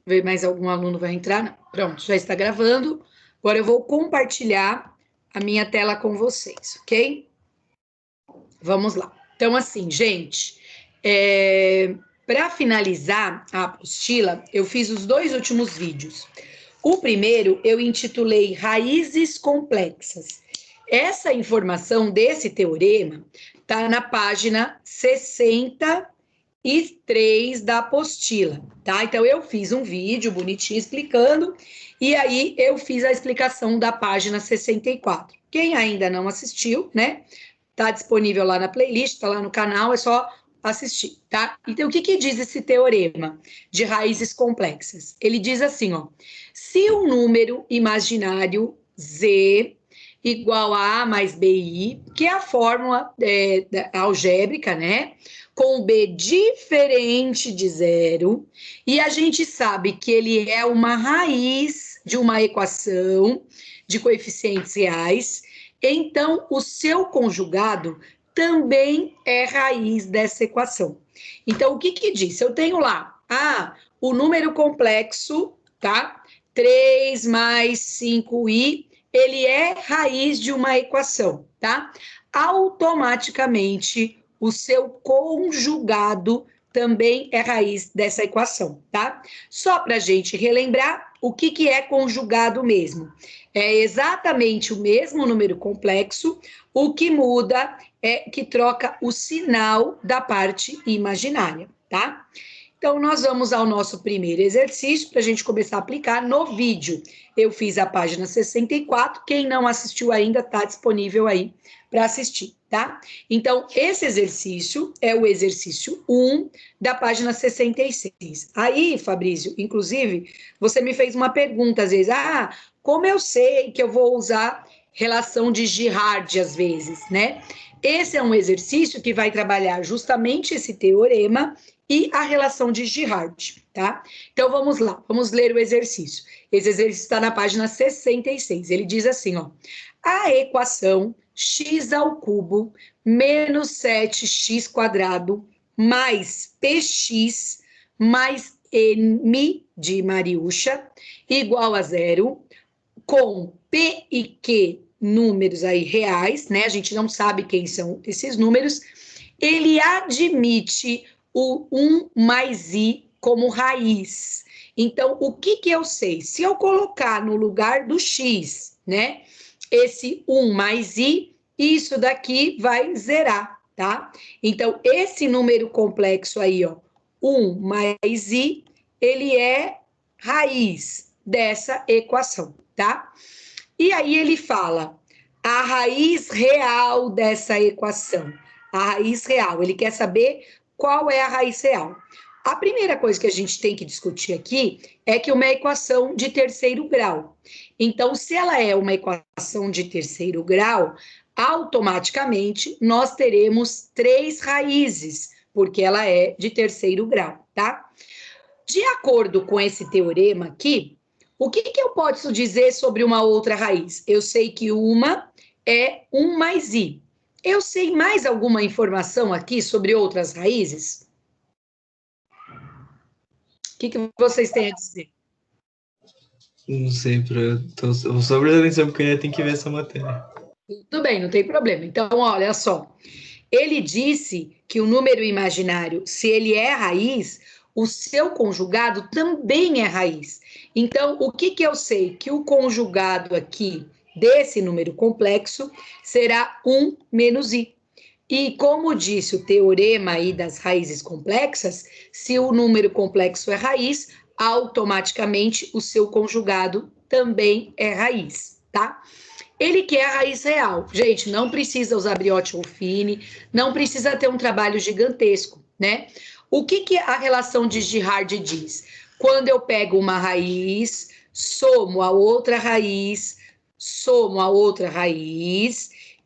ver mais algum aluno vai entrar. Não. Pronto, já está gravando. Agora eu vou compartilhar a minha tela com vocês, ok? Vamos lá. Então, assim, gente, para finalizar a apostila, eu fiz os 2 últimos vídeos. O primeiro eu intitulei Raízes Complexas. Essa informação desse teorema está na página 63 da apostila, tá? Então, eu fiz um vídeo bonitinho explicando, e aí eu fiz a explicação da página 64. Quem ainda não assistiu, né? Tá disponível lá na playlist, tá lá no canal, é só assistir, tá? Então, o que diz esse teorema de raízes complexas? Ele diz assim, ó, se um número imaginário Z igual a mais BI, que é a fórmula algébrica, né? Com B diferente de zero, e a gente sabe que ele é uma raiz de uma equação de coeficientes reais, então o seu conjugado também é raiz dessa equação. Então, o que diz? Eu tenho lá, o número complexo, tá? 3 mais 5i, ele é raiz de uma equação, tá? Automaticamente, o seu conjugado também é raiz dessa equação, tá? Só para a gente relembrar, o que é conjugado mesmo? É exatamente o mesmo número complexo, o que muda é que troca o sinal da parte imaginária, tá? Então, nós vamos ao nosso primeiro exercício para a gente começar a aplicar no vídeo. Eu fiz a página 64, quem não assistiu ainda está disponível aí para assistir, tá? Então, esse exercício é o exercício 1 da página 66. Aí, Fabrício, inclusive, você me fez uma pergunta às vezes, como eu sei que eu vou usar relação de Girard às vezes, né? Esse é um exercício que vai trabalhar justamente esse teorema e a relação de Girard, tá? Então, vamos lá, vamos ler o exercício. Esse exercício está na página 66. Ele diz assim, ó, a equação x ao cubo menos 7x² mais px mais m de Mariúcha igual a 0, com P e Q números aí reais, né? A gente não sabe quem são esses números. Ele admite o 1 mais i como raiz. Então, o que eu sei? Se eu colocar no lugar do x, né? Esse 1 mais i, isso daqui vai zerar, tá? Então, esse número complexo aí, ó, 1 mais i, ele é raiz dessa equação, tá? E aí ele fala a raiz real dessa equação. A raiz real, ele quer saber qual é a raiz real. A primeira coisa que a gente tem que discutir aqui é que uma equação de terceiro grau. Então, se ela é uma equação de terceiro grau, automaticamente nós teremos 3 raízes, porque ela é de terceiro grau, tá? De acordo com esse teorema aqui, o que eu posso dizer sobre uma outra raiz? Eu sei que uma é 1 mais i. Eu sei mais alguma informação aqui sobre outras raízes? O que vocês têm a dizer? Não sei, eu só prestando atenção porque eu tenho que ver essa matéria. Tudo bem, não tem problema. Então, olha só. Ele disse que o número imaginário, se ele é raiz, o seu conjugado também é raiz. Então, o que eu sei? Que o conjugado aqui desse número complexo será 1 menos i. E como disse o teorema aí das raízes complexas, se o número complexo é raiz, automaticamente o seu conjugado também é raiz, tá? Ele quer a raiz real. Gente, não precisa usar brioche ou fine, não precisa ter um trabalho gigantesco, né? O que a relação de Girard diz? Quando eu pego uma raiz, somo a outra raiz,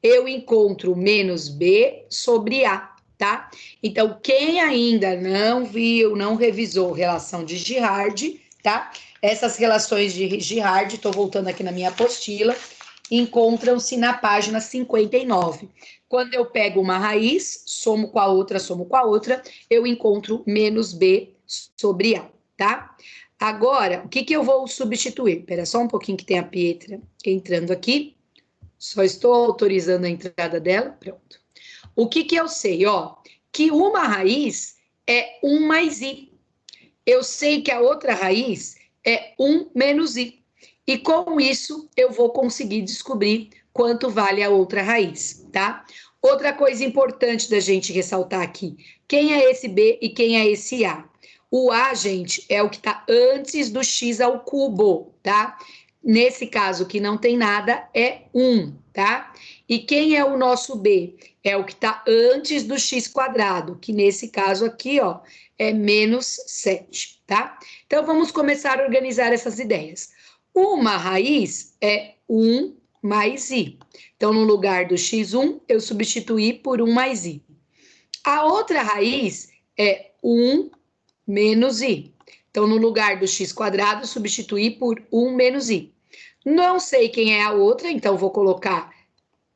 eu encontro menos B sobre A, tá? Então, quem ainda não viu, não revisou relação de Girard, tá? Essas relações de Girard, estou voltando aqui na minha apostila, encontram-se na página 59. Quando eu pego uma raiz, somo com a outra, eu encontro menos B sobre A, tá? Agora, o que que eu vou substituir? Espera só um pouquinho que tem a Pietra entrando aqui. Só estou autorizando a entrada dela. Pronto. O que que eu sei? Ó, que uma raiz é 1 mais i. Eu sei que a outra raiz é 1 menos i. E com isso, eu vou conseguir descobrir quanto vale a outra raiz, tá? Outra coisa importante da gente ressaltar aqui. Quem é esse b e quem é esse a? O a, gente, é o que está antes do x ao cubo, tá? Nesse caso que não tem nada, é 1, tá? E quem é o nosso b? É o que está antes do x quadrado, que nesse caso aqui, ó, é menos 7, tá? Então, vamos começar a organizar essas ideias. Uma raiz é 1 mais i. Então, no lugar do x1, eu substituí por 1 mais i. A outra raiz é 1 menos i. Então, no lugar do x quadrado, substituí por 1 menos i. Não sei quem é a outra, então vou colocar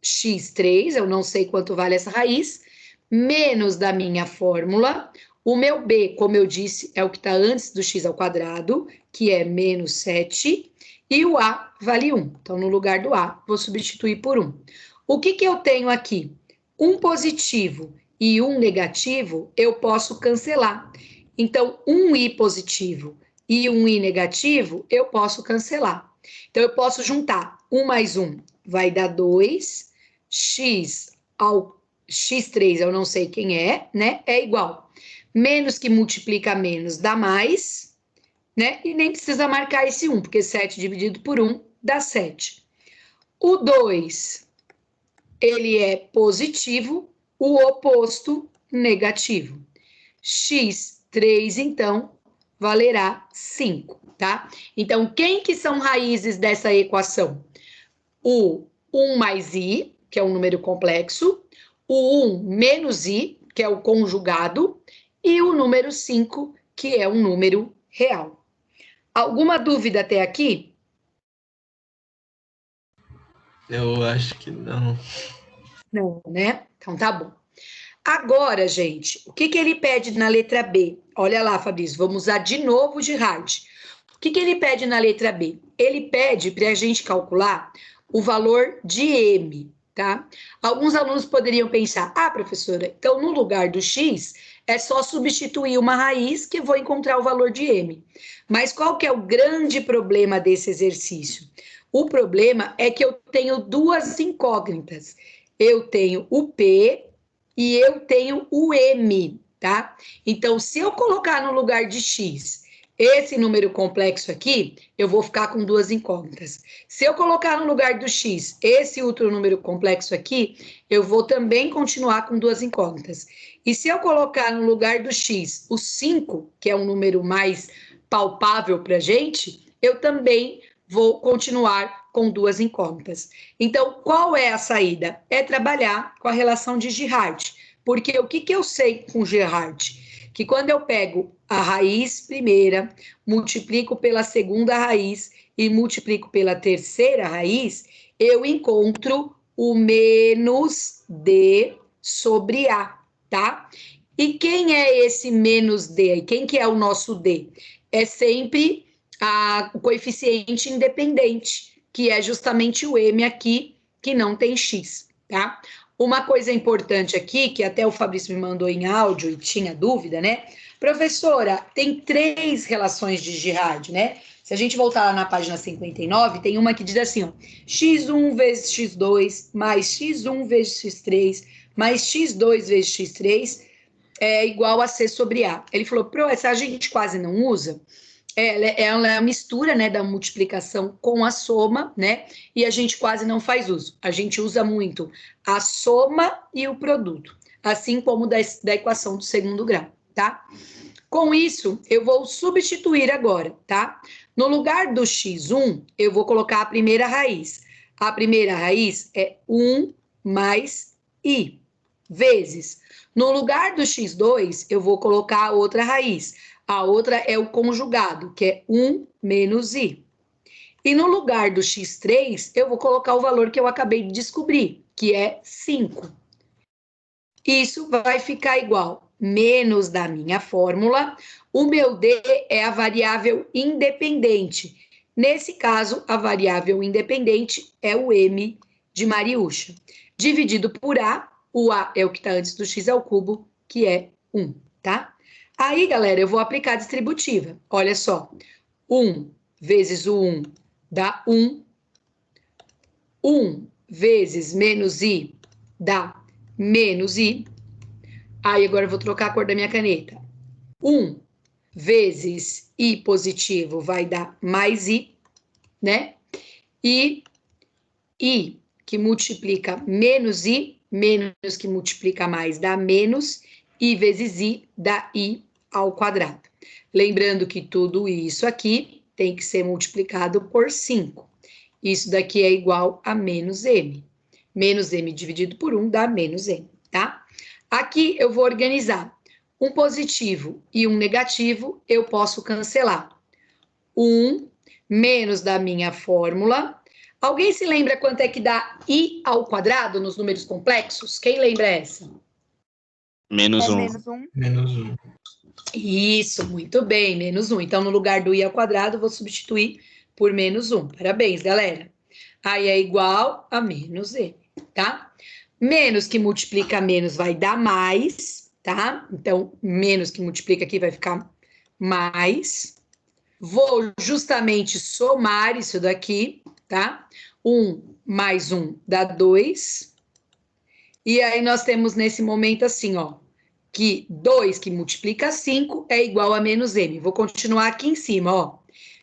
x3, eu não sei quanto vale essa raiz, menos da minha fórmula. O meu b, como eu disse, é o que está antes do x ao quadrado, que é menos 7, e o a vale 1. Então, no lugar do a, vou substituir por 1. O que que eu tenho aqui? Um positivo e um negativo, eu posso cancelar. Então, um i positivo e um i negativo, eu posso cancelar. Então, eu posso juntar 1 mais 1 vai dar 2, x ao x3 eu não sei quem é, né? É igual. Menos que multiplica menos dá mais, né? E nem precisa marcar esse 1, porque 7 dividido por 1 dá 7. O 2, ele é positivo, o oposto, negativo. x3, então, valerá 5, tá? Então, quem que são raízes dessa equação? O 1 mais i, que é um número complexo, o 1 menos i, que é o conjugado, e o número 5, que é um número real. Alguma dúvida até aqui? Eu acho que não. Não, né? Então tá bom. Agora, gente, o que que ele pede na letra B? Olha lá, Fabrício, vamos usar de novo o Girard. O que que ele pede na letra B? Ele pede para a gente calcular o valor de m, tá? Alguns alunos poderiam pensar, ah, professora, então no lugar do x é só substituir uma raiz que eu vou encontrar o valor de m. Mas qual que é o grande problema desse exercício? O problema é que eu tenho duas incógnitas. Eu tenho o p e eu tenho o m, tá? Então, se eu colocar no lugar de x esse número complexo aqui, eu vou ficar com duas incógnitas. Se eu colocar no lugar do x esse outro número complexo aqui, eu vou também continuar com duas incógnitas. E se eu colocar no lugar do x o 5, que é um número mais palpável para a gente, eu também vou continuar com duas incógnitas. Então, qual é a saída? É trabalhar com a relação de Girard. Porque o que que eu sei com Girard? Que quando eu pego a raiz primeira, multiplico pela segunda raiz e multiplico pela terceira raiz, eu encontro o menos d sobre a, tá? E quem é esse menos d? Quem que é o nosso d? É sempre o coeficiente independente, que é justamente o m aqui, que não tem x, tá? Uma coisa importante aqui, que até o Fabrício me mandou em áudio e tinha dúvida, né? Professora, tem 3 relações de Girard, né? Se a gente voltar lá na página 59, tem uma que diz assim, ó, x1 vezes x2 mais x1 vezes x3 mais x2 vezes x3 é igual a c sobre a. Ele falou, pro, essa a gente quase não usa, ela é a mistura, né, da multiplicação com a soma, né, e a gente quase não faz uso. A gente usa muito a soma e o produto, assim como da equação do segundo grau, tá? Com isso, eu vou substituir agora, tá? No lugar do x1, eu vou colocar a primeira raiz. A primeira raiz é 1 mais i, vezes. No lugar do x2, eu vou colocar a outra raiz. A outra é o conjugado, que é 1 menos i. E no lugar do x3, eu vou colocar o valor que eu acabei de descobrir, que é 5. Isso vai ficar igual menos da minha fórmula. O meu D é a variável independente. Nesse caso, a variável independente é o M de Mariúcha. Dividido por A, o A é o que está antes do x ao cubo, que é 1, tá? Aí, galera, eu vou aplicar a distributiva. Olha só, 1 vezes o 1 dá 1. 1 vezes menos I dá menos I. Aí, agora eu vou trocar a cor da minha caneta. 1 vezes I positivo vai dar mais I, né? E I que multiplica menos I, menos que multiplica mais dá menos, I vezes I dá I ao quadrado. Lembrando que tudo isso aqui tem que ser multiplicado por 5. Isso daqui é igual a menos M. Menos M dividido por 1 dá menos M, tá? Aqui eu vou organizar um positivo e um negativo, eu posso cancelar. 1 menos da minha fórmula. Alguém se lembra quanto é que dá I ao quadrado nos números complexos? Quem lembra essa? Menos 1. Menos 1. Menos 1. Isso, muito bem, menos 1. Então, no lugar do I ao quadrado, vou substituir por menos 1. Parabéns, galera. Aí é igual a menos M, tá? Menos que multiplica menos vai dar mais, tá? Então, menos que multiplica aqui vai ficar mais. Vou justamente somar isso daqui, tá? 1 mais 1 dá 2. E aí nós temos nesse momento assim, ó, que 2 que multiplica 5 é igual a menos M. Vou continuar aqui em cima, ó.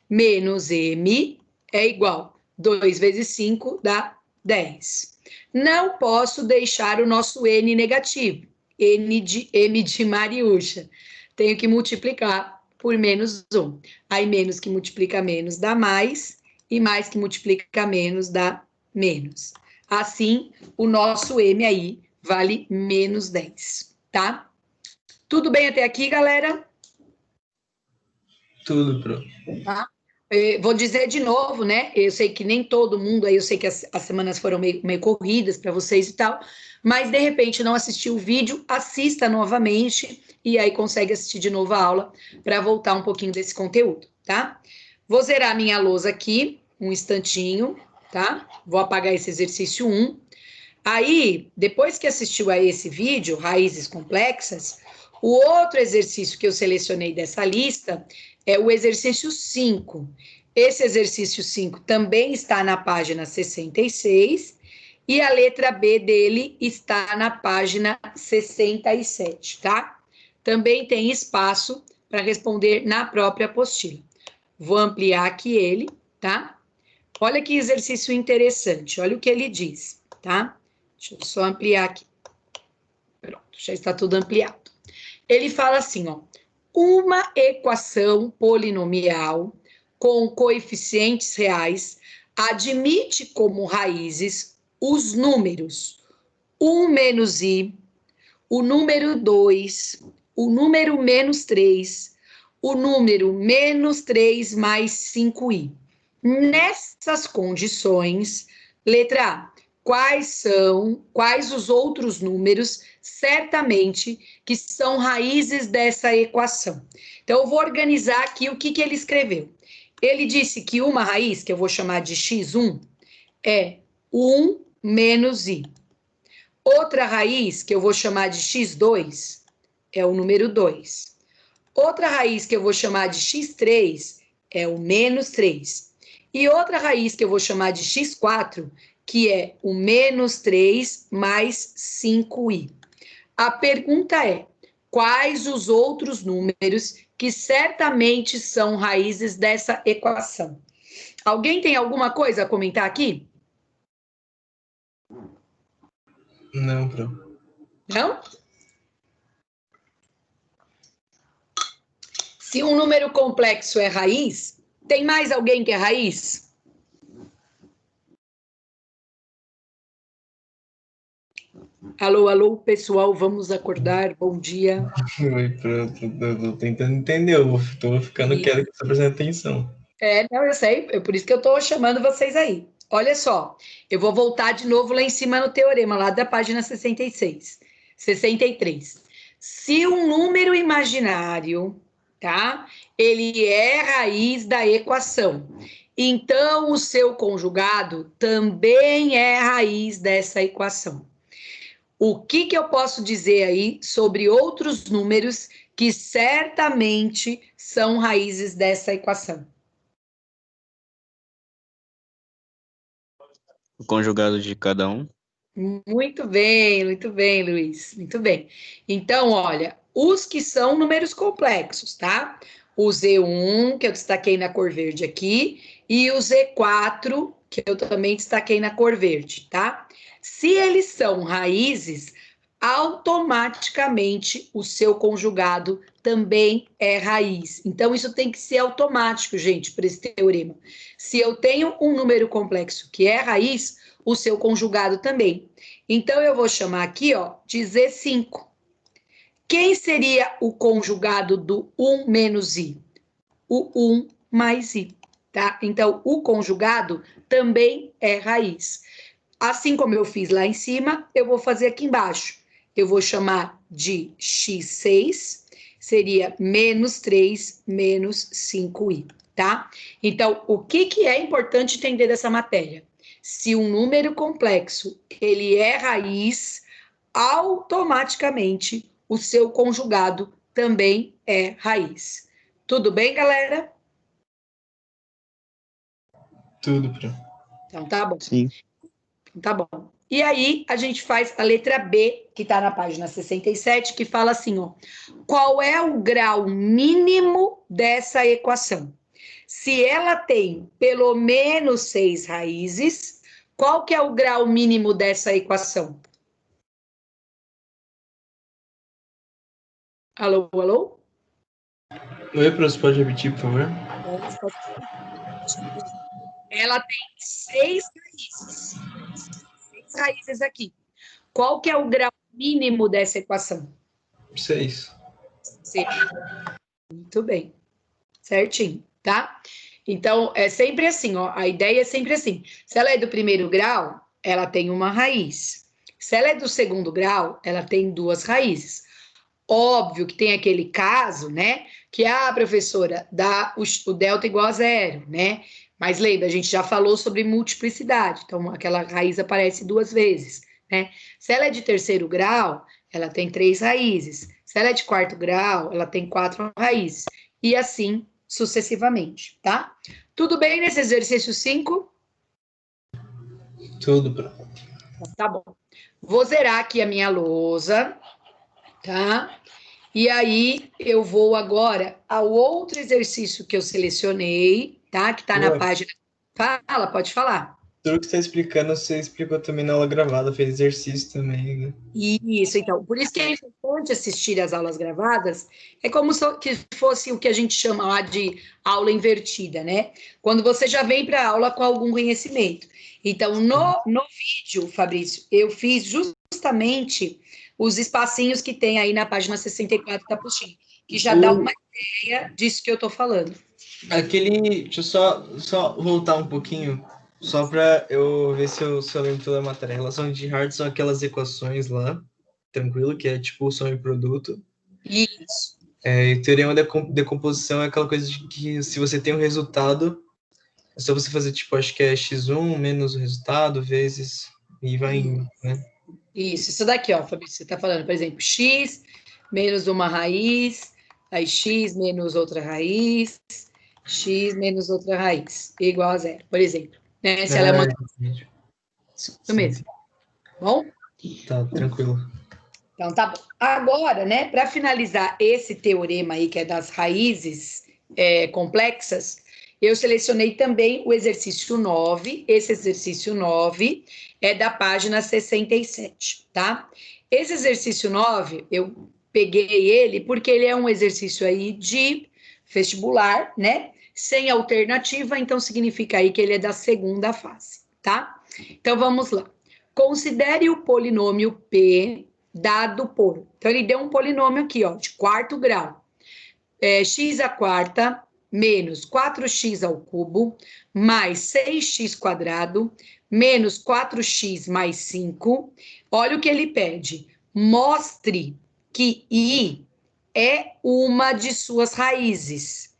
Menos M é igual 2 vezes 5 dá 10. Não posso deixar o nosso N negativo. M de Mariúcha. Tenho que multiplicar por menos 1. Aí, menos que multiplica menos dá mais, e mais que multiplica menos dá menos. Assim, o nosso M aí vale menos 10, tá? Tudo bem até aqui, galera? Tudo, pro. Tá? Vou dizer de novo, né? Eu sei que nem todo mundo, aí eu sei que as semanas foram meio corridas para vocês e tal, mas de repente não assistiu o vídeo, assista novamente e aí consegue assistir de novo a aula para voltar um pouquinho desse conteúdo, tá? Vou zerar minha lousa aqui, um instantinho, tá? Vou apagar esse exercício 1. Aí, depois que assistiu a esse vídeo, Raízes Complexas, o outro exercício que eu selecionei dessa lista é o exercício 5. Esse exercício 5 também está na página 66 e a letra B dele está na página 67, tá? Também tem espaço para responder na própria apostila. Vou ampliar aqui ele, tá? Olha que exercício interessante, olha o que ele diz, tá? Deixa eu só ampliar aqui. Pronto, já está tudo ampliado. Ele fala assim, ó. Uma equação polinomial com coeficientes reais admite como raízes os números 1 menos i, o número 2, o número menos 3, o número menos 3 mais 5i. Nessas condições, letra A, quais os outros números, certamente, que são raízes dessa equação. Então, eu vou organizar aqui o que ele escreveu. Ele disse que uma raiz, que eu vou chamar de x1, é 1 menos i. Outra raiz, que eu vou chamar de x2, é o número 2. Outra raiz, que eu vou chamar de x3, é o menos 3. E outra raiz, que eu vou chamar de x4, que é o menos 3 mais 5i. A pergunta é, quais os outros números que certamente são raízes dessa equação? Alguém tem alguma coisa a comentar aqui? Não, pro. Não? Se um número complexo é raiz, tem mais alguém que é raiz? Alô, alô, pessoal, vamos acordar, bom dia. Oi, pronto. Eu tô tentando entender, eu tô ficando quieto que você prestando atenção. Não, eu sei, é por isso que eu estou chamando vocês aí. Olha só, eu vou voltar de novo lá em cima no teorema, lá da página 66, 63. Se um número imaginário, tá? Ele é raiz da equação. Então, o seu conjugado também é raiz dessa equação. O que eu posso dizer aí sobre outros números que certamente são raízes dessa equação? O conjugado de cada um. Muito bem, Luiz. Muito bem. Então, olha, os que são números complexos, tá? O Z1, que eu destaquei na cor verde aqui, e o Z4, que eu também destaquei na cor verde, tá? Se eles são raízes, automaticamente o seu conjugado também é raiz. Então, isso tem que ser automático, gente, para esse teorema. Se eu tenho um número complexo que é raiz, o seu conjugado também. Então, eu vou chamar aqui, ó, de Z5. Quem seria o conjugado do 1 menos i? O 1 mais i, tá? Então, o conjugado também é raiz. Assim como eu fiz lá em cima, eu vou fazer aqui embaixo. Eu vou chamar de x6, seria menos 3 menos 5i, tá? Então, o que é importante entender dessa matéria? Se um número complexo, ele é raiz, automaticamente o seu conjugado também é raiz. Tudo bem, galera? Tudo, Pro. Então, tá bom. Sim. Tá bom. E aí, a gente faz a letra B, que está na página 67, que fala assim, ó. Qual é o grau mínimo dessa equação? Se ela tem pelo menos 6 raízes, qual que é o grau mínimo dessa equação? Alô, alô? Oi, Pro, você pode repetir, por favor? Ela tem 6 raízes. 6 raízes aqui. Qual que é o grau mínimo dessa equação? 6. 6. Muito bem. Certinho, tá? Então, é sempre assim, ó. A ideia é sempre assim. Se ela é do primeiro grau, ela tem uma raiz. Se ela é do segundo grau, ela tem 2 raízes. Óbvio que tem aquele caso, né? Que professora, dá o delta igual a 0, né? Mas lembra, a gente já falou sobre multiplicidade. Então, aquela raiz aparece 2 vezes, né? Se ela é de terceiro grau, ela tem 3 raízes. Se ela é de quarto grau, ela tem 4 raízes. E assim sucessivamente, tá? Tudo bem nesse exercício 5? Tudo, Pro. Tá bom. Vou zerar aqui a minha lousa, tá? E aí eu vou agora ao outro exercício que eu selecionei, tá? Que tá na página. Fala, pode falar. Tudo que você está explicando, você explicou também na aula gravada, fez exercício também, né? Isso, então, por isso que é importante assistir as aulas gravadas, é como que fosse o que a gente chama lá de aula invertida, né? Quando você já vem para a aula com algum conhecimento. Então, no vídeo, Fabrício, eu fiz justamente os espacinhos que tem aí na página 64 da apostila, que já dá uma ideia disso que eu estou falando. Deixa eu só voltar um pouquinho, só para eu ver se eu lembro toda a matéria. A relação de Hart são aquelas equações lá, tranquilo, que é tipo soma e produto. Isso. E teorema da decomposição é aquela coisa de que se você tem um resultado, é só você fazer, tipo, acho que é x1 menos o resultado, vezes, e vai indo, né? Isso daqui, ó, Fabrício, você está falando, por exemplo, x menos uma raiz, aí x menos outra raiz, x menos outra raiz, igual a 0, por exemplo. Né? Se ela é uma... Isso mesmo. Bom? Tá, tranquilo. Então, tá bom. Agora, né, para finalizar esse teorema aí, que é das raízes complexas, eu selecionei também o exercício 9. Esse exercício 9 é da página 67, tá? Esse exercício 9, eu peguei ele porque ele é um exercício aí de vestibular, né? Sem alternativa, então significa aí que ele é da segunda fase, tá? Então, vamos lá. Considere o polinômio P dado por... Então, ele deu um polinômio aqui, ó, de quarto grau. X à quarta menos 4x ao cubo mais 6x quadrado menos 4x mais 5. Olha o que ele pede. Mostre que I é uma de suas raízes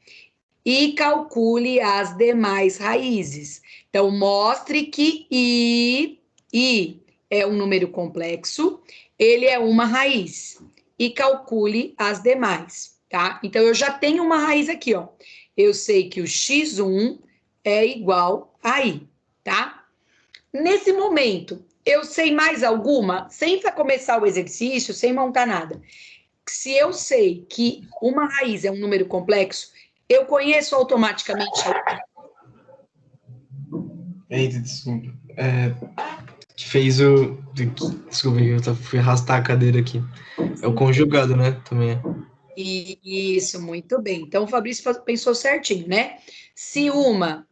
e calcule as demais raízes. Então, mostre que I é um número complexo, ele é uma raiz, e calcule as demais, tá? Então, eu já tenho uma raiz aqui, ó. Eu sei que o x1 é igual a I, tá? Nesse momento, eu sei mais alguma, sem começar o exercício, sem montar nada. Se eu sei que uma raiz é um número complexo, eu conheço automaticamente. Eita, desculpa. Que fez o. Desculpa, eu fui arrastar a cadeira aqui. É o conjugado, né? Também é. Isso, muito bem. Então, o Fabrício pensou certinho, né? Se uma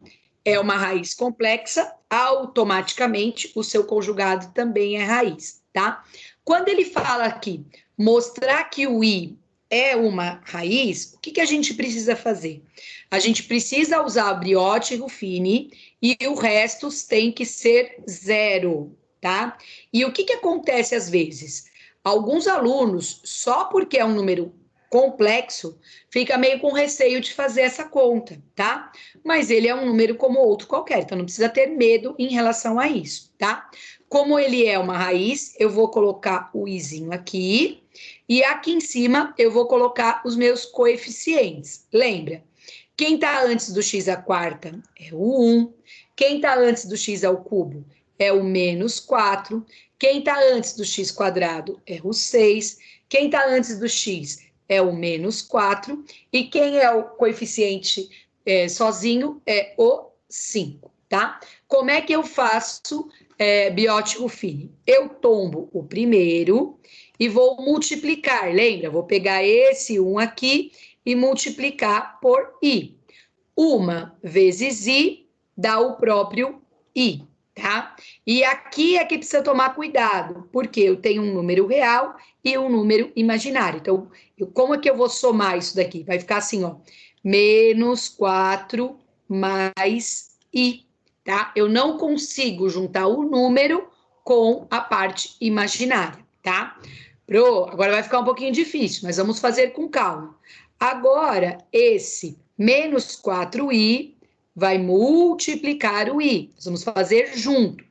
é uma raiz complexa, automaticamente o seu conjugado também é raiz, tá? Quando ele fala aqui, mostrar que o I é uma raiz, o que a gente precisa fazer? A gente precisa usar Abriotti e Ruffini e o resto tem que ser zero, tá? E o que acontece às vezes? Alguns alunos, só porque é um número complexo, fica meio com receio de fazer essa conta, tá? Mas ele é um número como outro qualquer, então não precisa ter medo em relação a isso, tá? Como ele é uma raiz, eu vou colocar o izinho aqui, e aqui em cima eu vou colocar os meus coeficientes. Lembra? Quem está antes do x à quarta é o 1, quem está antes do x ao cubo é o menos 4, quem está antes do x quadrado é o 6, quem está antes do x é o menos 4, e quem é o coeficiente sozinho é o 5, tá? Como é que eu faço Biotti Ruffini? Eu tombo o primeiro e vou multiplicar, lembra? Vou pegar esse 1 aqui e multiplicar por I. 1 vezes I dá o próprio I, tá? E aqui é que precisa tomar cuidado, porque eu tenho um número real e um número imaginário. Então, como é que eu vou somar isso daqui? Vai ficar assim, ó, menos 4 mais I, tá? Eu não consigo juntar o número com a parte imaginária, tá? Agora vai ficar um pouquinho difícil, mas vamos fazer com calma. Agora, esse menos 4i vai multiplicar o i. Nós vamos fazer junto.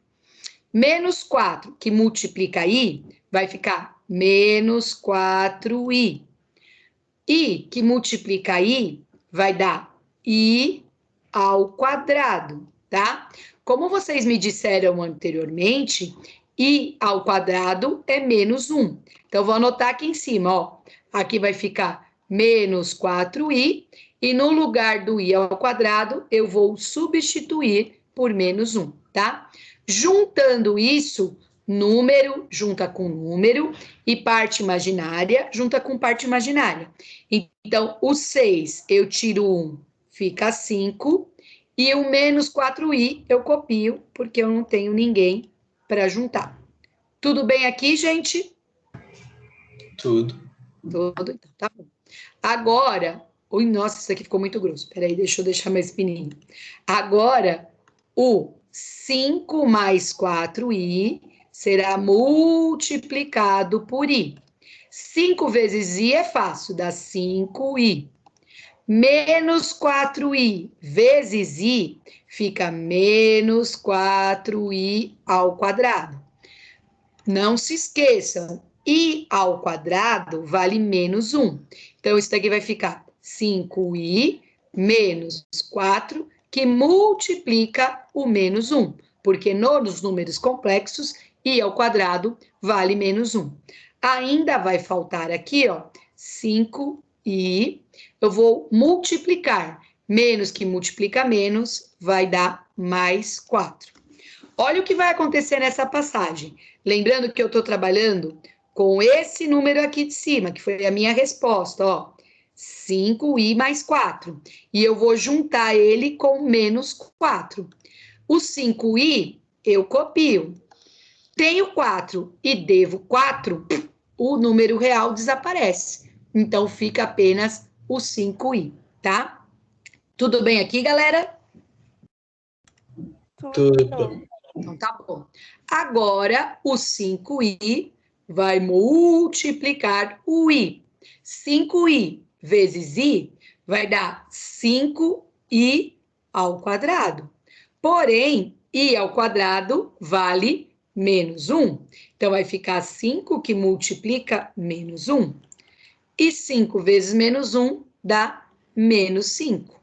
Menos 4, que multiplica i, vai ficar menos 4i. I, que multiplica i, vai dar i ao quadrado, tá? Como vocês me disseram anteriormente, i ao quadrado é menos 1. Então, vou anotar aqui em cima, ó. Aqui vai ficar menos 4i, e no lugar do i ao quadrado, eu vou substituir por menos 1, tá? Juntando isso, número junta com número e parte imaginária junta com parte imaginária. Então, o 6, eu tiro 1, fica 5, e o menos 4i eu copio, porque eu não tenho ninguém para juntar. Tudo bem aqui, gente? Tudo. Tudo, então, tá bom. Agora, nossa, isso aqui ficou muito grosso. Peraí, deixa eu deixar mais fininho. Agora, o 5 mais 4i será multiplicado por i. 5 vezes i é fácil, dá 5i. Menos 4i vezes i fica menos 4i ao quadrado. Não se esqueçam, i ao quadrado vale menos 1. Então, isso daqui vai ficar 5i menos 4, que multiplica o menos 1. Porque nos números complexos, i ao quadrado vale menos 1. Ainda vai faltar aqui, ó, 5i. Eu vou multiplicar. Menos que multiplica menos vai dar mais 4. Olha o que vai acontecer nessa passagem. Lembrando que eu estou trabalhando com esse número aqui de cima, que foi a minha resposta, ó. 5i mais 4. E eu vou juntar ele com menos 4. O 5i eu copio. Tenho 4 e devo 4, o número real desaparece. Então, fica apenas o 5i, tá? Tudo bem aqui, galera? Tudo. Então, tá bom. Agora, o 5i vai multiplicar o i. 5i vezes i vai dar 5i ao quadrado. Porém, i ao quadrado vale menos 1. Então, vai ficar 5 que multiplica menos 1. E 5 vezes menos 1 dá menos 5.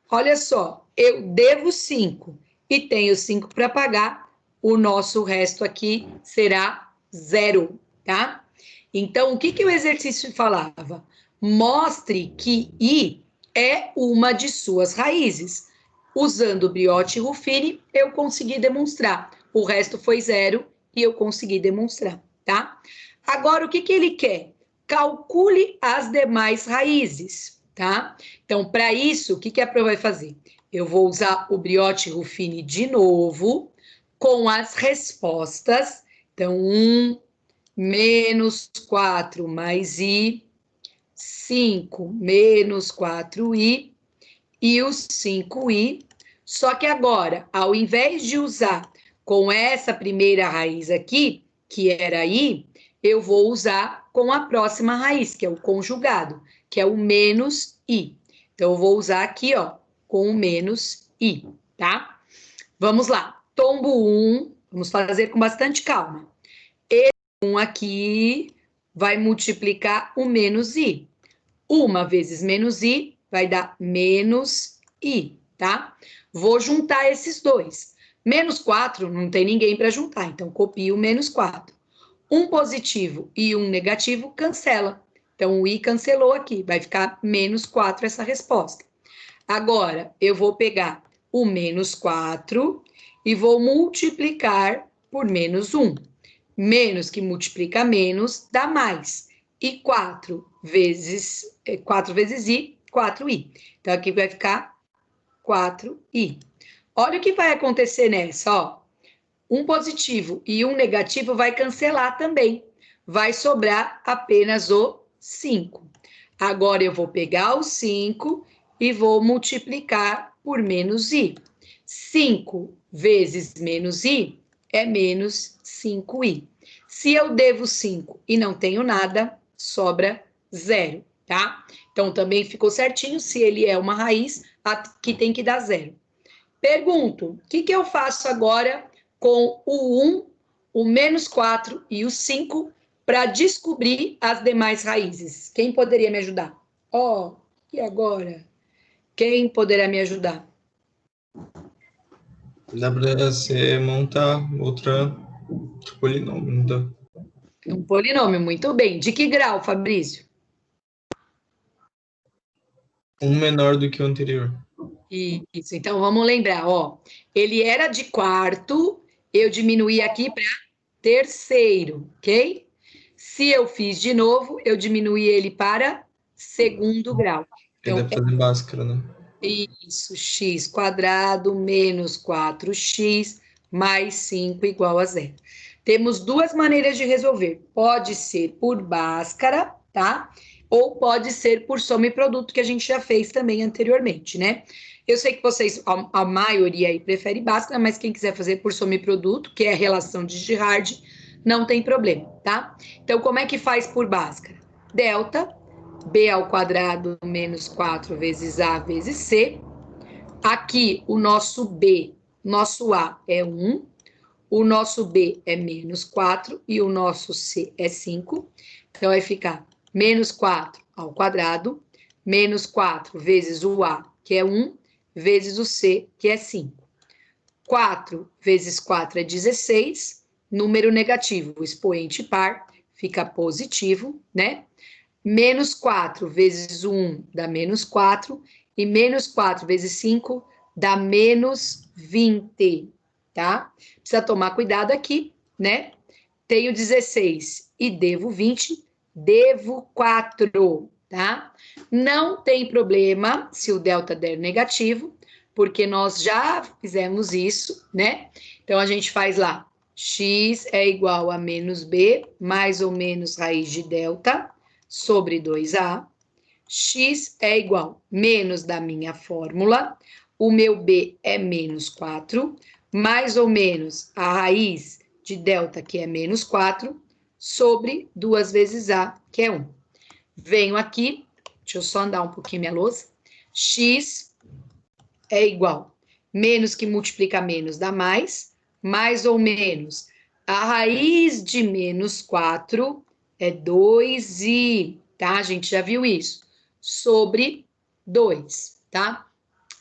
Olha só, eu devo 5 e tenho 5 para pagar, o nosso resto aqui será 0, tá? Então, o que o exercício falava? Mostre que i é uma de suas raízes. Usando o Briot-Ruffini, eu consegui demonstrar. O resto foi 0 e eu consegui demonstrar, tá? Agora, o que ele quer? Calcule as demais raízes, tá? Então, para isso, o que a prova vai fazer? Eu vou usar o Briot-Ruffini de novo, com as respostas. Então, 1 menos 4 mais i, 5 menos 4i, e os 5i, só que agora, ao invés de usar com essa primeira raiz aqui, que era i, eu vou usar com a próxima raiz, que é o conjugado, que é o menos i. Então, eu vou usar aqui, ó, com o menos i, tá? Vamos lá. Tombo 1, vamos fazer com bastante calma. Esse 1 aqui vai multiplicar o menos i. 1 vezes menos i vai dar menos i, tá? Vou juntar esses dois. Menos 4, não tem ninguém para juntar, então copio o menos 4. Um positivo e um negativo cancela. Então, o i cancelou aqui, vai ficar menos 4 essa resposta. Agora, eu vou pegar o menos 4 e vou multiplicar por menos 1. Menos que multiplica menos dá mais. E 4 vezes i, 4i. Então, aqui vai ficar 4i. Olha o que vai acontecer nessa, ó. Um positivo e um negativo vai cancelar também. Vai sobrar apenas o 5. Agora, eu vou pegar o 5 e vou multiplicar por menos i. 5 vezes menos i é menos 5i. Se eu devo 5 e não tenho nada, sobra 0, tá? Então, também ficou certinho, se ele é uma raiz, aqui tem que dar 0. Pergunto, o que eu faço agora com o 1, o menos 4 e o 5 para descobrir as demais raízes? Quem poderia me ajudar? Ó, e agora? Quem poderá me ajudar? Dá para você montar outro polinômio, não dá? Um polinômio, muito bem. De que grau, Fabrício? Um menor do que o anterior. Isso, então vamos lembrar, ó. Ele era de quarto, eu diminuí aqui para terceiro, ok? Se eu fiz de novo, eu diminuí ele para segundo grau. Ele Então, deve fazer Bhaskara, né? isso, x quadrado menos 4x mais 5 igual a 0. Temos duas maneiras de resolver. Pode ser por Bhaskara, tá? Ou pode ser por soma e produto, que a gente já fez também anteriormente, né? Eu sei que vocês, a maioria aí prefere Bhaskara, mas quem quiser fazer por soma e produto, que é a relação de Girard, não tem problema, tá? Então, como é que faz por Bhaskara? Delta b ao quadrado menos 4 vezes a vezes c. Aqui, o nosso b, nosso a é 1, o nosso b é menos 4 e o nosso c é 5. Então, vai ficar menos 4 ao quadrado, menos 4 vezes o a, que é 1, vezes o c, que é 5. 4 vezes 4 é 16, número negativo, o expoente par fica positivo, né? Menos 4 vezes 1 dá menos 4, e menos 4 vezes 5 dá menos 20, tá? Precisa tomar cuidado aqui, né? Tenho 16 e devo 20, devo 4, tá? Não tem problema se o delta der negativo, porque nós já fizemos isso, né? Então, a gente faz lá, x é igual a menos b, mais ou menos raiz de delta, sobre 2a, x é igual menos da minha fórmula, o meu b é menos 4, mais ou menos a raiz de delta, que é menos 4, sobre 2 vezes A, que é 1. Venho aqui, deixa eu só andar um pouquinho minha lousa. X é igual. Menos que multiplica menos dá mais ou menos. A raiz de menos 4 é 2i, tá? A gente já viu isso. Sobre 2, tá?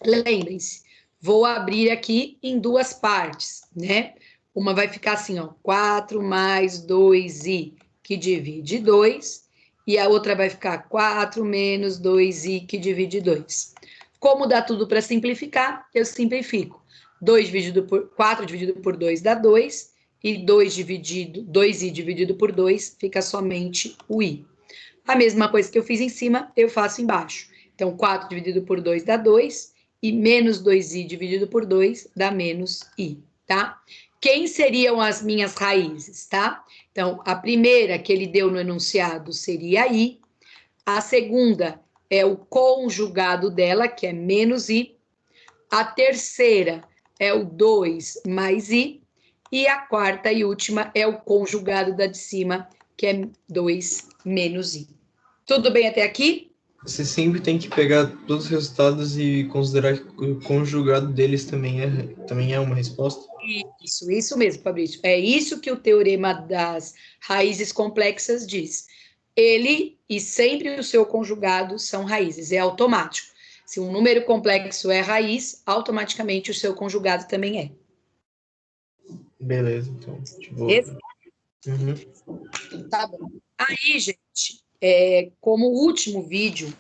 Lembrem-se, vou abrir aqui em 2 partes, né? Uma vai ficar assim, ó, 4 mais 2i, que divide 2, e a outra vai ficar 4 menos 2i, que divide 2. Como dá tudo para simplificar, eu simplifico. 4 dividido por 2 dá 2, e 2i dividido por 2 fica somente o i. A mesma coisa que eu fiz em cima, eu faço embaixo. Então, 4 dividido por 2 dá 2, e menos 2i dividido por 2 dá menos i, tá? Quem seriam as minhas raízes, tá? Então, a primeira que ele deu no enunciado seria i, a segunda é o conjugado dela, que é menos i, a terceira é o 2 mais i, e a quarta e última é o conjugado da de cima, que é 2 menos i. Tudo bem até aqui? Você sempre tem que pegar todos os resultados e considerar que o conjugado deles também é uma resposta? Isso mesmo, Fabrício. É isso que o teorema das raízes complexas diz. Ele e sempre o seu conjugado são raízes, é automático. Se um número complexo é raiz, automaticamente o seu conjugado também é. Beleza, então. Tipo, Tá bom. Aí, gente, como último vídeo,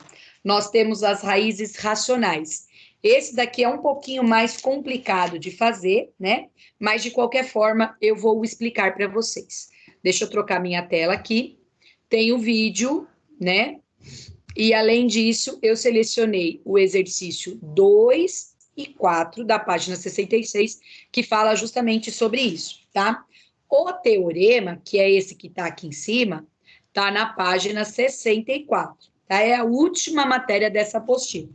nós temos as raízes racionais. Esse daqui é um pouquinho mais complicado de fazer, né? Mas, de qualquer forma, eu vou explicar para vocês. Deixa eu trocar minha tela aqui. Tem o vídeo, né? E, além disso, eu selecionei o exercício 2 e 4 da página 66, que fala justamente sobre isso, tá? O teorema, que é esse que está aqui em cima, está na página 64, tá? É a última matéria dessa apostila.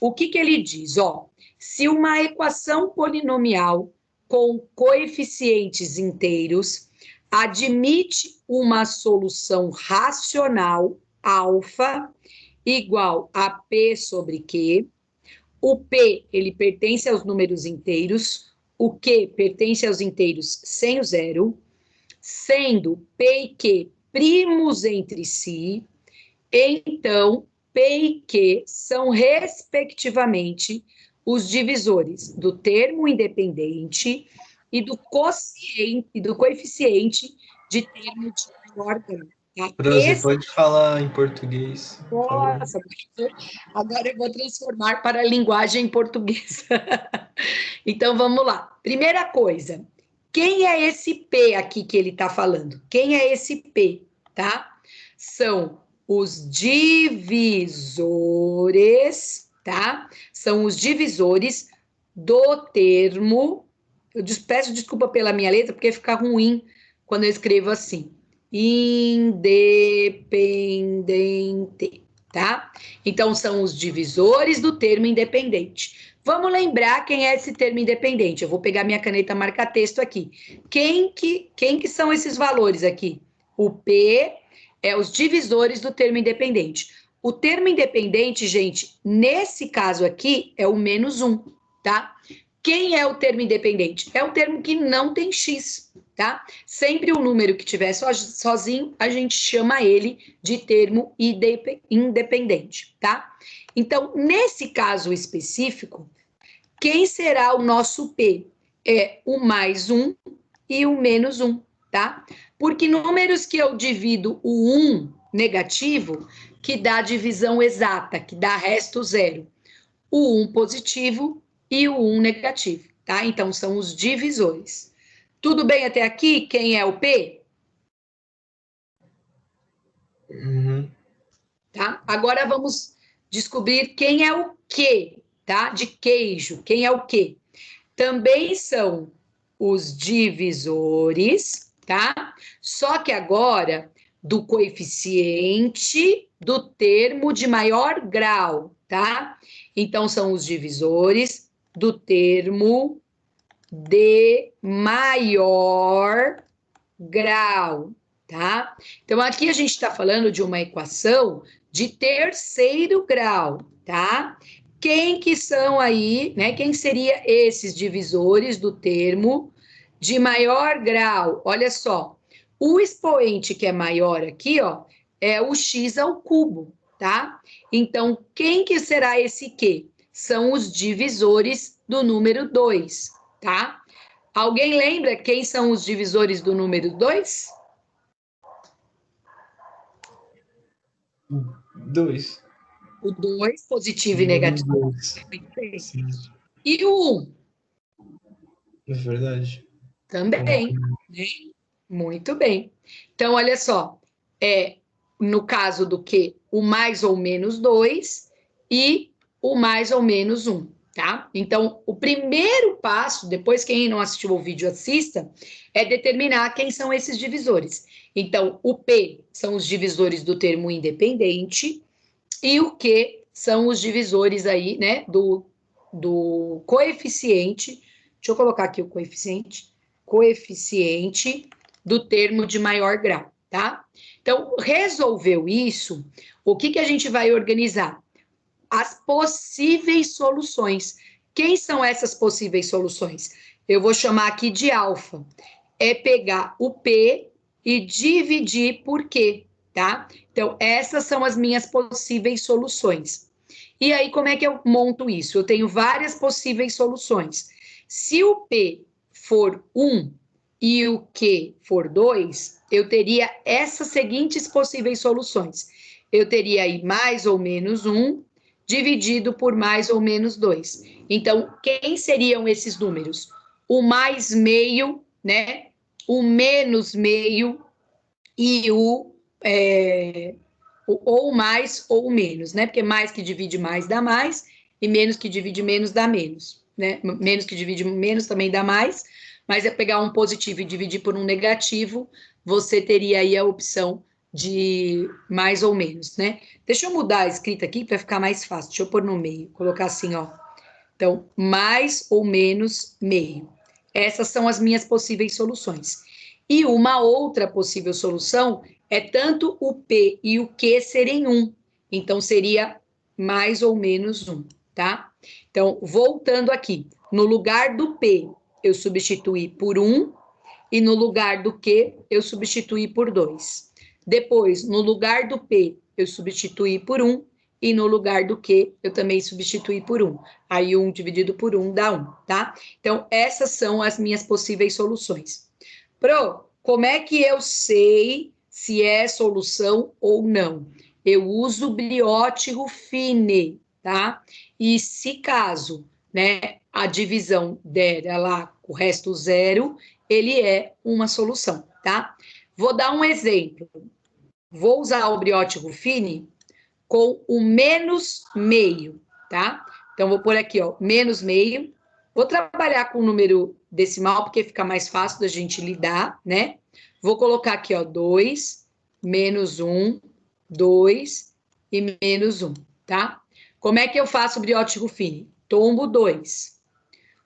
O que ele diz? Ó, se uma equação polinomial com coeficientes inteiros admite uma solução racional alfa igual a P sobre Q, o P, ele pertence aos números inteiros, o Q pertence aos inteiros sem o zero, sendo P e Q primos entre si, então P e Q são, respectivamente, os divisores do termo independente e do coeficiente de termo de maior grau. Tá? Você pode falar em português, por favor? Nossa, agora eu vou transformar para a linguagem portuguesa. Então, vamos lá. Primeira coisa, quem é esse P aqui que ele está falando? Quem é esse P, tá? São os divisores, tá? São os divisores do termo. Eu peço desculpa pela minha letra, porque fica ruim quando eu escrevo assim. Independente, tá? Então, são os divisores do termo independente. Vamos lembrar quem é esse termo independente. Eu vou pegar minha caneta marca-texto aqui. Quem que são esses valores aqui? O P é os divisores do termo independente. O termo independente, gente, nesse caso aqui, é o menos 1, tá? Quem é o termo independente? É o termo que não tem x, tá? Sempre o número que tiver sozinho, a gente chama ele de termo independente, tá? Então, nesse caso específico, quem será o nosso P? É o mais 1 e o menos 1, tá? Porque números que eu divido o 1 negativo, que dá divisão exata, que dá resto zero. O 1 positivo e o 1 negativo, tá? Então, são os divisores. Tudo bem até aqui? Quem é o P? Tá? Agora vamos descobrir quem é o Q, tá? De queijo. Quem é o Q? Também são os divisores, tá? Só que agora do coeficiente do termo de maior grau, tá? Então, são os divisores do termo de maior grau. tá? Então, aqui a gente está falando de uma equação de terceiro grau, tá? Quem que são aí, né? Quem seria esses divisores do termo de maior grau? Olha só, o expoente que é maior aqui, ó, é o x ao cubo, tá? Então, quem que será esse Q? São os divisores do número 2, tá? Alguém lembra quem são os divisores do número 2? 2. O 2, positivo e negativo. Sim, E o 1? é verdade. Também, né? Muito bem. Então, olha só, no caso do que o mais ou menos 2 e o mais ou menos 1, tá? Então, o primeiro passo, depois quem não assistiu o vídeo assista, é determinar quem são esses divisores. Então, o P são os divisores do termo independente e o Q são os divisores aí, né, do coeficiente. Deixa eu colocar aqui o coeficiente do termo de maior grau, tá? Então, resolveu isso, o que que a gente vai organizar? As possíveis soluções. Quem são essas possíveis soluções? Eu vou chamar aqui de alfa. É pegar o P e dividir por Q, tá? Então, essas são as minhas possíveis soluções. E aí, como é que eu monto isso? Eu tenho várias possíveis soluções. Se o P for 1 e o Q for 2, eu teria essas seguintes possíveis soluções. Eu teria aí mais ou menos 1 dividido por mais ou menos 2. Então, quem seriam esses números? O mais meio, né? O menos meio e o ou mais ou menos, né? Porque mais que divide mais dá mais, e menos que divide menos dá menos, né? Menos que divide menos também dá mais, mas é pegar um positivo e dividir por um negativo, você teria aí a opção de mais ou menos, né? Deixa eu mudar a escrita aqui para ficar mais fácil. Deixa eu pôr no meio, colocar assim, ó. Então, mais ou menos meio. Essas são as minhas possíveis soluções. E uma outra possível solução é tanto o P e o Q serem 1. Então, seria mais ou menos 1, tá? Então, voltando aqui, no lugar do P, eu substituí por 1, e no lugar do Q, eu substituí por 2. Depois, no lugar do P, eu substituí por 1, e no lugar do Q, eu também substituí por 1. Aí, 1 dividido por 1 dá 1, tá? Então, essas são as minhas possíveis soluções. Pro, como é que eu sei se é solução ou não? Eu uso Brióti-Ruffini, tá? E se caso, né, a divisão der lá o resto zero, ele é uma solução, tá? Vou dar um exemplo. Vou usar o Brióti-Ruffini com o menos meio, tá? Então, vou pôr aqui, ó, menos meio. Vou trabalhar com o número decimal, porque fica mais fácil da gente lidar, né? Vou colocar aqui, ó, 2, menos 1, 2 e menos 1, tá? Como é que eu faço o Brióti-Ruffini? Tombo 2.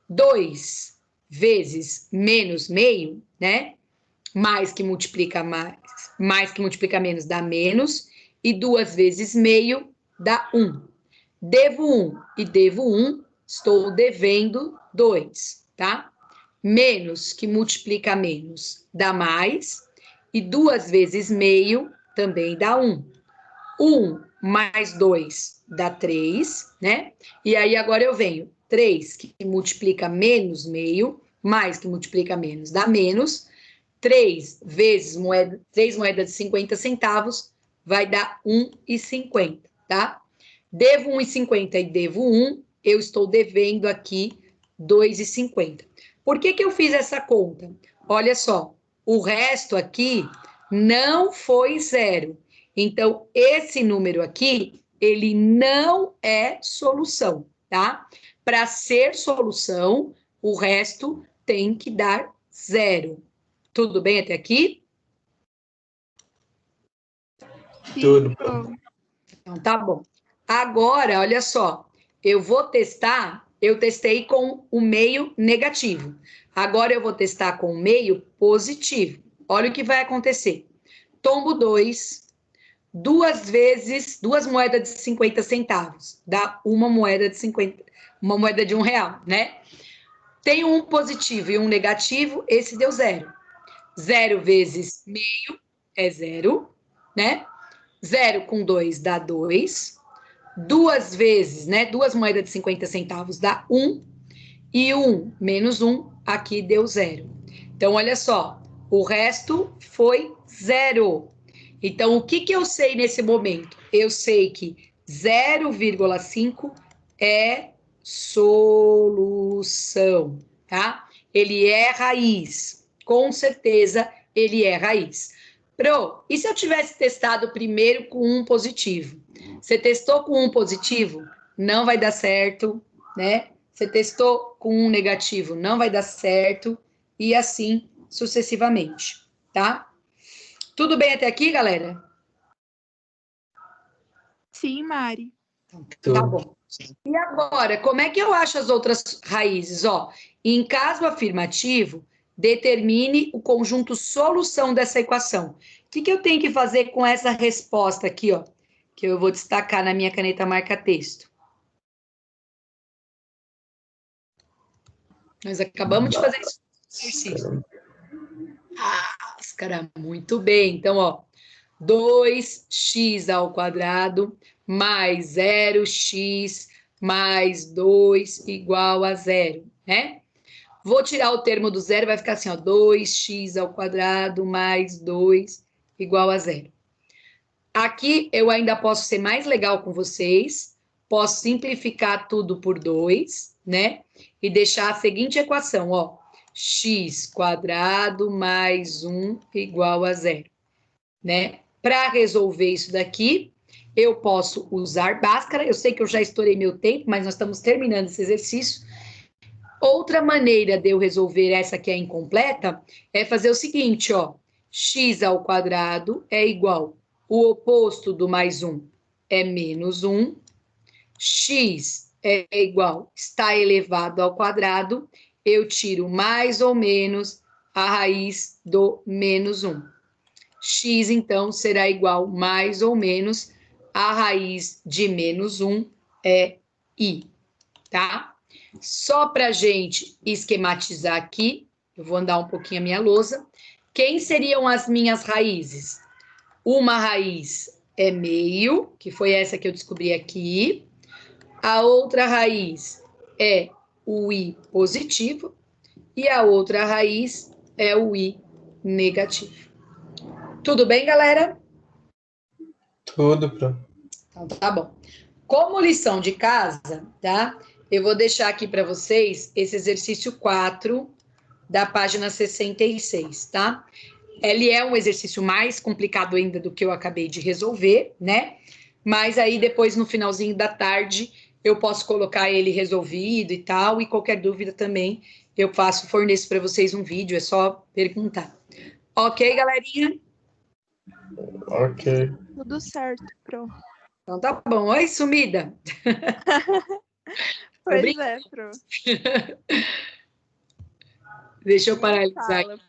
2 vezes menos meio, né? Mais que multiplica mais que multiplica menos dá menos, e 2 vezes meio dá 1. Devo 1 e devo 1, estou devendo 2, tá? Menos que multiplica menos dá mais, e 2 vezes meio também dá 1. 1 mais 2 dá 3, né? E aí agora eu venho 3 que multiplica menos meio, mais que multiplica menos dá menos, 3 vezes moeda, 3 moedas de 50 centavos vai dar 1,50, tá? Devo 1,50 e devo 1, eu estou devendo aqui 2,50. Por que que eu fiz essa conta? Olha só, o resto aqui não foi zero. Então, esse número aqui, ele não é solução, tá? Para ser solução, o resto tem que dar zero. Tudo bem até aqui? Tudo. Então, tá bom. Agora, olha só, eu vou testar, eu testei com o meio negativo. Agora eu vou testar com o meio positivo. Olha o que vai acontecer. tombo 2, duas moedas de 50 centavos, dá uma moeda de 50, uma moeda de R$1, né? Tem um positivo e um negativo, esse deu 0. 0 vezes meio é 0, né? 0 com 2 dá 2. Duas vezes, né? Duas moedas de 50 centavos dá 1. E 1 menos 1, aqui deu 0. Então, olha só, o resto foi 0. Então, o que eu sei nesse momento? Eu sei que 0,5 é solução, tá? Ele é raiz. Com certeza, ele é raiz. Pro, e se eu tivesse testado primeiro com um positivo? Você testou com um positivo? Não vai dar certo, né? Você testou com um negativo? Não vai dar certo. E assim sucessivamente, tá? Tudo bem até aqui, galera? Sim, Mari. Tá bom. E agora, como é que eu acho as outras raízes? Ó, em caso afirmativo, determine o conjunto solução dessa equação. O que eu tenho que fazer com essa resposta aqui, ó? Que eu vou destacar na minha caneta marca-texto. Nós acabamos de fazer esse exercício. Bhaskara, muito bem. Então, ó, 2x ao quadrado mais 0x mais 2 igual a 0, né? Vou tirar o termo do zero, vai ficar assim, ó, 2x ao quadrado mais 2 igual a 0. Aqui eu ainda posso ser mais legal com vocês, posso simplificar tudo por 2, né? E deixar a seguinte equação, ó, x quadrado mais 1 igual a 0, né? Para resolver isso daqui, eu posso usar Bhaskara. Eu sei que eu já estourei meu tempo, mas nós estamos terminando esse exercício. Outra maneira de eu resolver essa que é incompleta é fazer o seguinte, ó. X ao quadrado é igual, o oposto do mais 1 é menos 1. X é igual, está elevado ao quadrado, eu tiro mais ou menos a raiz do menos 1. X, então, será igual mais ou menos a raiz de menos 1 é I, tá? Só para a gente esquematizar aqui, eu vou andar um pouquinho a minha lousa. Quem seriam as minhas raízes? Uma raiz é meio, que foi essa que eu descobri aqui. A outra raiz é o I positivo. E a outra raiz é o I negativo. Tudo bem, galera? Tudo, Pro. Então, tá bom. Como lição de casa, tá? Eu vou deixar aqui para vocês esse exercício 4 da página 66, tá? Ele é um exercício mais complicado ainda do que eu acabei de resolver, né? Mas aí depois, no finalzinho da tarde, eu posso colocar ele resolvido e tal, e qualquer dúvida também eu forneço para vocês um vídeo, é só perguntar. Ok, galerinha? Ok. Tudo certo, Pro. Então tá bom. Oi, sumida. Pois é, Pro. Deixa eu Nem paralisar fala.